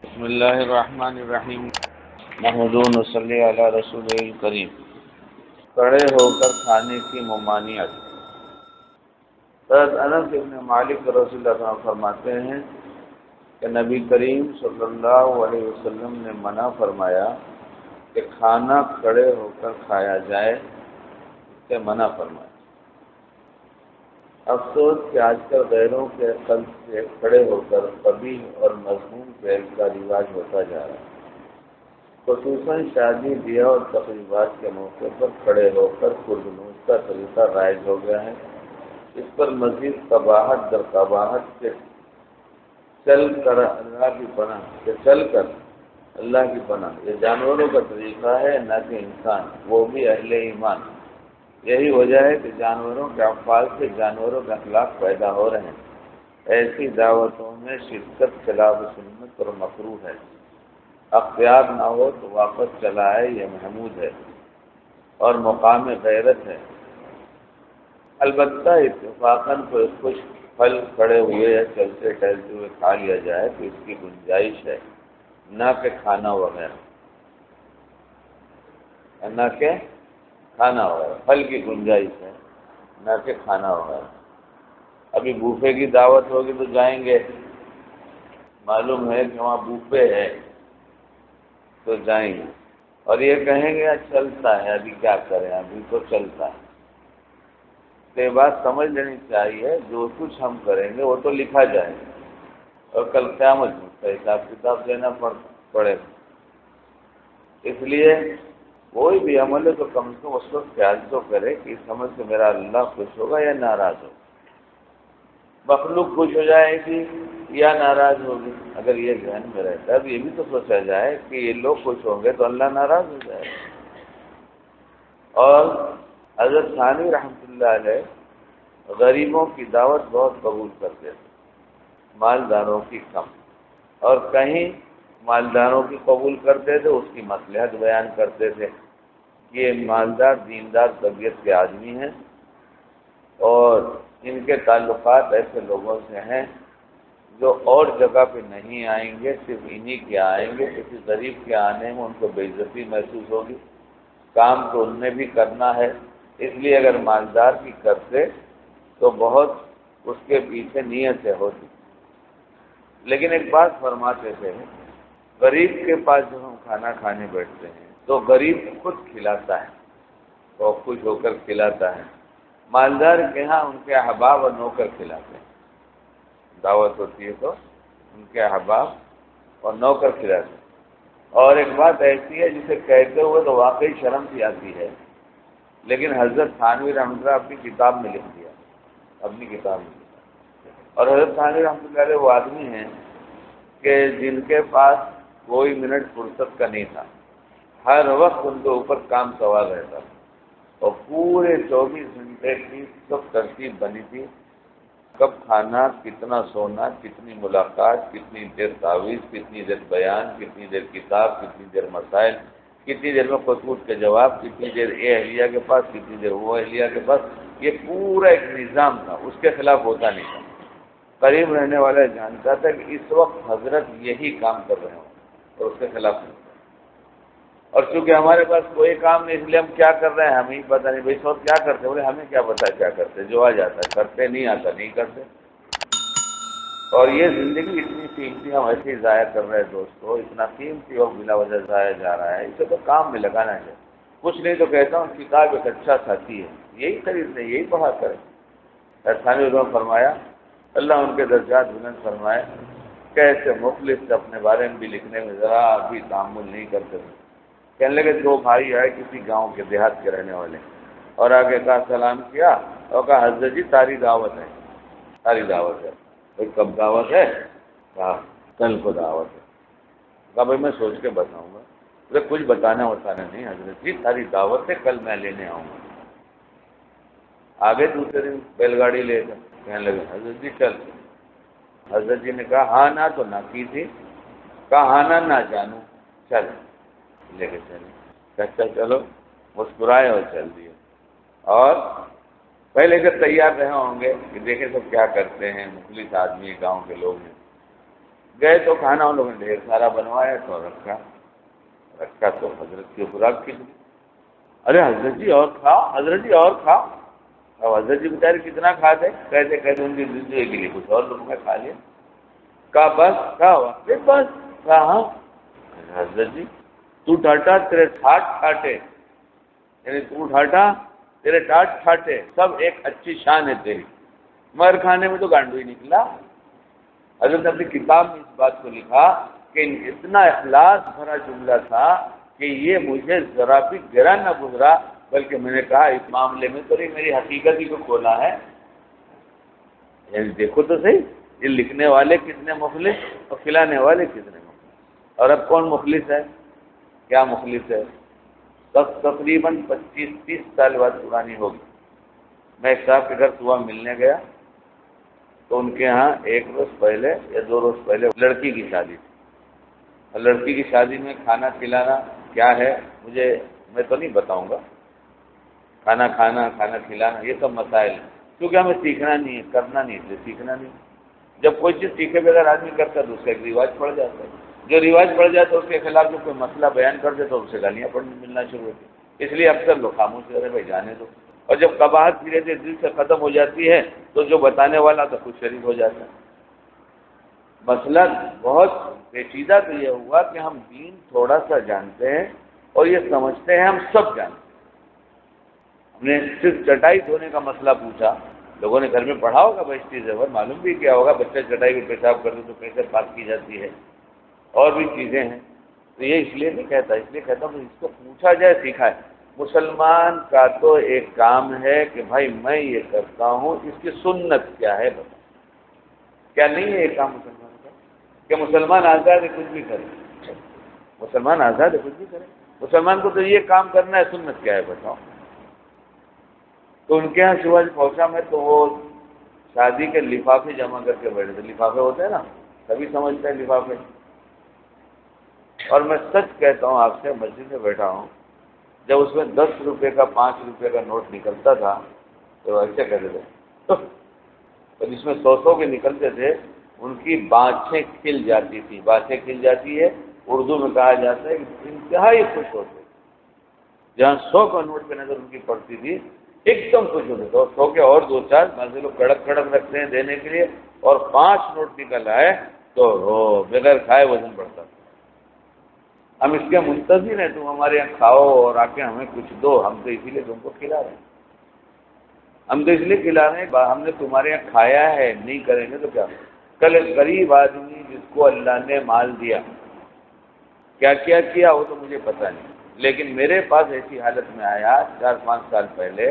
بسم اللہ الرحمن الرحیم نحمد و نصلی علی رسول کریم۔ کھڑے ہو کر کھانے کی ممانعت۔ حضرت انس بن مالک رضی اللہ عنہ فرماتے ہیں کہ نبی کریم صلی اللہ علیہ وسلم نے منع فرمایا کہ کھانا کھڑے ہو کر کھایا جائے، اس سے منع فرمایا۔ افسوس کہ آج کل غیروں کے قلب سے کھڑے ہو کر قبیح اور مذموم فعل کا رواج ہوتا جا رہا ہے۔ خصوصاً شادی بیاہ اور تقریبات کے موقع پر کھڑے ہو کر خودنوش کا طریقہ رائج ہو گیا ہے۔ اس پر مزید قباحت در قباحت سے چل کر اللہ کی پناہ، یہ جانوروں کا طریقہ ہے نہ کہ انسان، وہ بھی اہل ایمان۔ یہی وجہ ہے کہ جانوروں کے افعال سے جانوروں کے اخلاق پیدا ہو رہے ہیں۔ ایسی دعوتوں میں شرکت خلاف سنت اور مکروہ ہے۔ اختیار نہ ہو تو واپس چلا آئے، یہ محمود ہے اور مقام غیرت ہے۔ البتہ اتفاقاً کوئی خوش پھل کھڑے ہوئے یا چلتے ٹہلتے ہوئے کھا لیا جائے تو اس کی گنجائش ہے، نہ کہ کھانا وغیرہ، پھل کی گنجائش ہے نہ کہ کھانا وغیرہ۔ ابھی بوفے کی دعوت ہوگی تو جائیں گے، معلوم ہے کہ وہاں بوفے ہے تو جائیں گے، اور یہ کہیں گے چلتا ہے، ابھی کیا کریں، ابھی تو چلتا ہے۔ تو یہ بات سمجھ لینی چاہیے، جو کچھ ہم کریں گے وہ تو لکھا جائے گا، اور کل قیامت میں اس کا حساب کتاب دینا پڑے گا۔ اس لیے کوئی بھی عمل ہے تو کم سے کم اس وقت خیال تو کرے کہ اس عمل سے میرا اللہ خوش ہوگا یا ناراض ہوگا، مخلوق خوش ہو جائے گی یا ناراض ہوگی۔ اگر یہ ذہن میں رہتا ہے تو یہ بھی تو سوچا جائے کہ یہ لوگ خوش ہوں گے تو اللہ ناراض ہو جائے گا۔ اور حضرت ثانوی رحمۃ اللہ علیہ غریبوں کی دعوت بہت قبول کرتے تھے، مالداروں کی کم، اور کہیں مالداروں کی قبول کرتے تھے، اس کی مصلحت بیان کرتے تھے کہ یہ مالدار دیندار طبیعت کے آدمی ہیں اور ان کے تعلقات ایسے لوگوں سے ہیں جو اور جگہ پہ نہیں آئیں گے، صرف انہی کے آئیں گے۔ کسی غریب کے آنے میں ان کو بے عزتی محسوس ہوگی، کام تو ان نے بھی کرنا ہے، اس لیے اگر مالدار کی کرتے تو بہت اس کے پیچھے نیتیں ہوتی۔ لیکن ایک بات فرماتے تھے، غریب کے پاس جب ہم کھانا کھانے بیٹھتے ہیں تو غریب خود کھلاتا ہے، وہ خوش ہو کر کھلاتا ہے۔ مالدار کے ہاں ان کے احباب اور نوکر کھلاتے ہیں، دعوت ہوتی ہے تو ان کے احباب اور نوکر کھلاتے ہیں۔ اور ایک بات ایسی ہے جسے کہتے ہوئے تو واقعی شرم سی آتی ہے، لیکن حضرت تھانوی رحمۃ اللہ اپنی کتاب میں لکھ دیا، اپنی کتاب میں لکھا۔ اور حضرت تھانوی رحمۃ اللہ علیہ وہ آدمی ہیں کہ جن کے پاس کوئی منٹ فرصت کا نہیں تھا، ہر وقت ان کے اوپر کام سوار رہتا تھا، اور پورے 24 گھنٹے کی سب ترتیب بنی تھی، کب کھانا، کتنا سونا، کتنی ملاقات، کتنی دیر تعویذ، کتنی دیر بیان، کتنی دیر کتاب، کتنی دیر مسائل، کتنی دیر میں خطوط کے جواب، کتنی دیر اے اہلیہ کے پاس، کتنی دیر وہ اہلیہ کے پاس۔ یہ پورا ایک نظام تھا، اس کے خلاف ہوتا نہیں تھا۔ قریب رہنے والا جانتا تھا کہ اس وقت حضرت یہی کام کر رہے ہوں اور اس کے خلاف نہیں۔ اور چونکہ ہمارے پاس کوئی کام نہیں، اس لیے ہم کیا کر رہے ہیں ہمیں پتہ نہیں، بھائی سب کیا کرتے، بولے ہمیں کیا پتہ کیا کرتے، جو آ جاتا ہے کرتے، نہیں آتا نہیں کرتے۔ اور یہ زندگی اتنی قیمتی ہم ایسے ہی ضائع کر رہے ہیں دوستو، اتنا قیمتی وقت بلا وجہ ضائع جا رہا ہے، اسے تو کام میں لگانا ہے۔ کچھ نہیں تو کہتا ہوں کتاب ایک اچھا ساتھی ہے، یہی خرید لیں، یہی پڑھا کریں۔ ثانوی نے فرمایا، اللہ ان کے درجات بلند فرمائے، کیسے مخلص اپنے بارے میں بھی لکھنے میں ذرا بھی تعامل نہیں کرتے تھے۔ کہنے لگے 2 بھائی آئے کسی گاؤں کے، دیہات کے رہنے والے، اور آگے کا سلام کیا اور کہا حضرت جی ساری دعوت ہے، ساری دعوت ہے۔ بھائی کب دعوت ہے؟ کہا کل کو دعوت ہے۔ کہا بھائی میں سوچ کے بتاؤں گا۔ بولے کچھ بتانا نہیں حضرت جی، ساری دعوت ہے، کل میں لینے آؤں گا۔ آگے دوسرے دن بیل گاڑی لے کر کہنے لگے حضرت جی چل۔ حضرت جی نے کہا ہاں نہ تو نہ کی تھی، کہا ہاں نہ جانوں، چل لے کے چلے۔ کہتا چلو، مسکرائے اور چل دیے۔ اور پہلے سے تیار رہے ہوں گے کہ دیکھیں سب کیا کرتے ہیں، مخلص آدمی گاؤں کے لوگ ہیں۔ گئے تو کھانا ان لوگوں نے ڈھیر سارا بنوایا تو رکھا تو حضرت کی خوراک کھل گئی۔ ارے حضرت جی اور کھاؤ، حضرت جی اور کھاؤ۔ اب حضرت جی بیچارے کتنا کھاتے، کہتے ان کی زندگی کے لیے کچھ اور لوگوں نے کھا لیا۔ کہا بس کہا واقعی بس، کہا ہاں۔ حضرت جی تو ٹھاٹا تیرے ٹھاٹ ٹھاٹے، یعنی تو ٹھاٹا تیرے ٹاٹ ٹھاٹے سب ایک اچھی شان ہے تیری، مگر کھانے میں تو گانڈو ہی نکلا۔ حضرت نے اپنی کتاب میں اس بات کو لکھا کہ اتنا اخلاص بھرا جملہ تھا کہ یہ مجھے ذرا بھی گرا نہ گزرا، بلکہ میں نے کہا اس معاملے میں تو میری حقیقت ہی کو کھولا ہے۔ یعنی دیکھو تو صحیح، یہ لکھنے والے کتنے مخلص اور کھلانے والے کتنے مخلص۔ اور اب کون مخلص ہے، کیا مخلص ہے؟ تقریباً 25-30 سال بعد پرانی ہوگی، میں ایک صاحب کے گھر صبح ملنے گیا تو ان کے ہاں ایک روز پہلے یا 2 روز پہلے لڑکی کی شادی تھی، اور لڑکی کی شادی میں کھانا کھلانا کیا ہے میں تو نہیں بتاؤں گا، کھانا کھانا کھانا کھلانا یہ سب مسائل ہیں، کیونکہ ہمیں سیکھنا نہیں ہے، کرنا نہیں ہے، سیکھنا نہیں۔ جب کوئی چیز سیکھے بغیر آدمی کرتا ہے تو اس کا ایک رواج پڑ جاتا ہے، جو رواج پڑ جاتا ہے اس کے خلاف جو کوئی مسئلہ بیان کر دے تو اس سے گالیاں ملنا شروع ہوتی، اس لیے اکثر لوگ خاموش رہے بھائی جانے دو، اور جب قباحت دھیرے دھیرے دل سے ختم ہو جاتی ہے تو جو بتانے والا تو خود شریک ہو جاتا ہے۔ مسئلہ بہت پیچیدہ تو یہ ہوا کہ ہم دین تھوڑا سا جانتے ہیں اور یہ سمجھتے ہیں ہم سب جانتے ہیں۔ ہم نے صرف چٹائی دھونے کا مسئلہ پوچھا، لوگوں نے گھر میں پڑھا ہوگا بہشتی زیور، معلوم بھی کیا ہوگا بچہ چٹائی پہ پیشاب کر دے تو کیسے پاک کی جاتی ہے، اور بھی چیزیں ہیں، تو یہ اس لیے نہیں کہتا، اس لیے کہتا ہوں اس کو پوچھا جائے سیکھا ہے۔ مسلمان کا تو ایک کام ہے کہ بھائی میں یہ کرتا ہوں اس کی سنت کیا ہے بتا، کیا نہیں ہے ایک کام مسلمان کا کہ مسلمان آزاد ہے کچھ بھی کرے، مسلمان آزاد ہے کچھ بھی کرے، مسلمان کو تو یہ کام کرنا ہے، سنت کیا ہے بتاؤ۔ تو ان کے یہاں صبح پہنچا میں تو وہ شادی کے لفافے جمع کر کے بیٹھے تھے، لفافے ہوتے ہیں نا، سبھی سمجھتے ہیں لفافے، اور میں سچ کہتا ہوں آپ سے، مسجد میں بیٹھا ہوں، جب اس میں 10 روپے کا 5 روپے کا نوٹ نکلتا تھا تو ایسے کہتے تھے، اور جس میں 100 کے نکلتے تھے ان کی بانچیں کھل جاتی تھی، بانچیں کھل جاتی ہے اردو میں کہا جاتا ہے کہ انتہائی خوش ہوتے، جہاں 100 کا نوٹ پہ نظر ان کی پڑتی تھی ایک دم خوش ہوتے تھے، اور 100 کے اور 2-4 مزے لوگ کڑک کڑک رکھتے ہیں دینے کے لیے، اور 5 نوٹ نکل آئے تو بغیر کھائے وزن بڑھتا تھا۔ ہم اس کے منتظر ہیں تم ہمارے یہاں کھاؤ اور آ کے ہمیں کچھ دو، ہم تو اسی لیے تم کو کھلا رہے ہیں، ہم تو اس لیے کھلا رہے ہیں، ہم نے تمہارے یہاں کھایا ہے، نہیں کریں گے تو کیا۔ کل ایک غریب آدمی جس کو اللہ نے مال دیا، کیا کیا وہ تو مجھے پتہ نہیں، لیکن میرے پاس ایسی حالت میں آیا 4-5 سال پہلے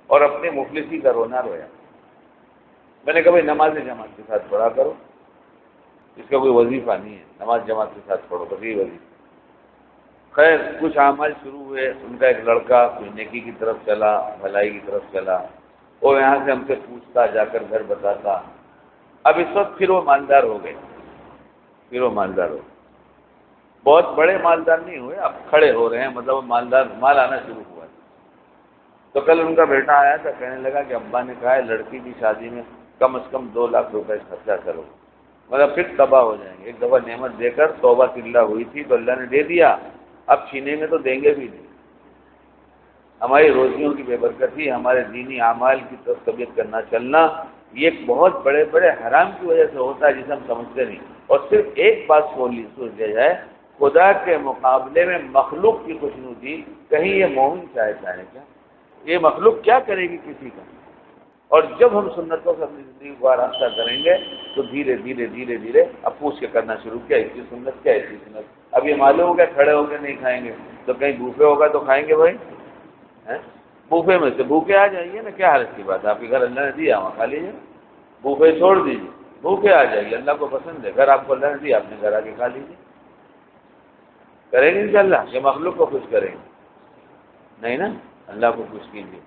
اور اپنے مفلسی کا رونا رویا۔ میں نے کہا بھائی نماز جماعت کے ساتھ پڑھا کرو، اس کا کوئی وظیفہ نہیں ہے، نماز جماعت کے ساتھ پڑھو، بس یہ وظیفہ۔ خیر کچھ اعمال شروع ہوئے، ان کا ایک لڑکا کچھ نیکی کی طرف چلا، بھلائی کی طرف چلا، وہ یہاں سے ہم سے پوچھتا، جا کر گھر بتاتا۔ اب اس وقت پھر وہ مالدار ہو گئے، بہت بڑے مالدار نہیں ہوئے، اب کھڑے ہو رہے ہیں، مطلب وہ مال آنا شروع ہوا۔ تو کل ان کا بیٹا آیا تھا، کہنے لگا کہ ابا نے کہا ہے لڑکی کی شادی میں کم از کم 2 لاکھ روپے خرچہ کرو، مطلب پھر تباہ ہو جائیں گے۔ ایک دفعہ نعمت دے کر توبہ اللہ ہوئی تھی تو اللہ نے دے دیا، اب چھینے میں تو دیں گے بھی نہیں۔ ہماری روزیوں کی بے برکتی، ہمارے دینی اعمال کی طرف طبیعت کرنا چلنا، یہ بہت بڑے بڑے حرام کی وجہ سے ہوتا ہے جسے ہم سمجھتے نہیں۔ اور صرف ایک بات سوچ لیا جائے، خدا کے مقابلے میں مخلوق کی خوشنودی، کہیں یہ مومن چاہے کیا؟ یہ مخلوق کیا کرے گی کسی کا؟ اور جب ہم سنتوں سے اپنی زندگی کو آراستہ کریں گے تو دھیرے دھیرے اب پوچھ کے کرنا شروع کیا، اس کی سنت کیا، اس کی سنت۔ اب یہ معلوم ہو گیا کھڑے ہو کے نہیں کھائیں گے، تو کہیں بوفے ہوگا تو کھائیں گے بھائی، بوفے میں سے بھوکے آ جائیے نا، کیا حالت کی بات ہے، آپ کے گھر اللہ نے دیا وہاں کھا لیجیے، بوفے چھوڑ دیجیے، بھوکے آ جائیے، اللہ کو پسند ہے، گھر آپ کو اللہ نے دیا، اپنے گھر آ کے کھا لیجیے۔ کریں گے انشاءاللہ، یہ مخلوق کو خوش کریں گے نہیں نا، اللہ کو خوش کیجیے۔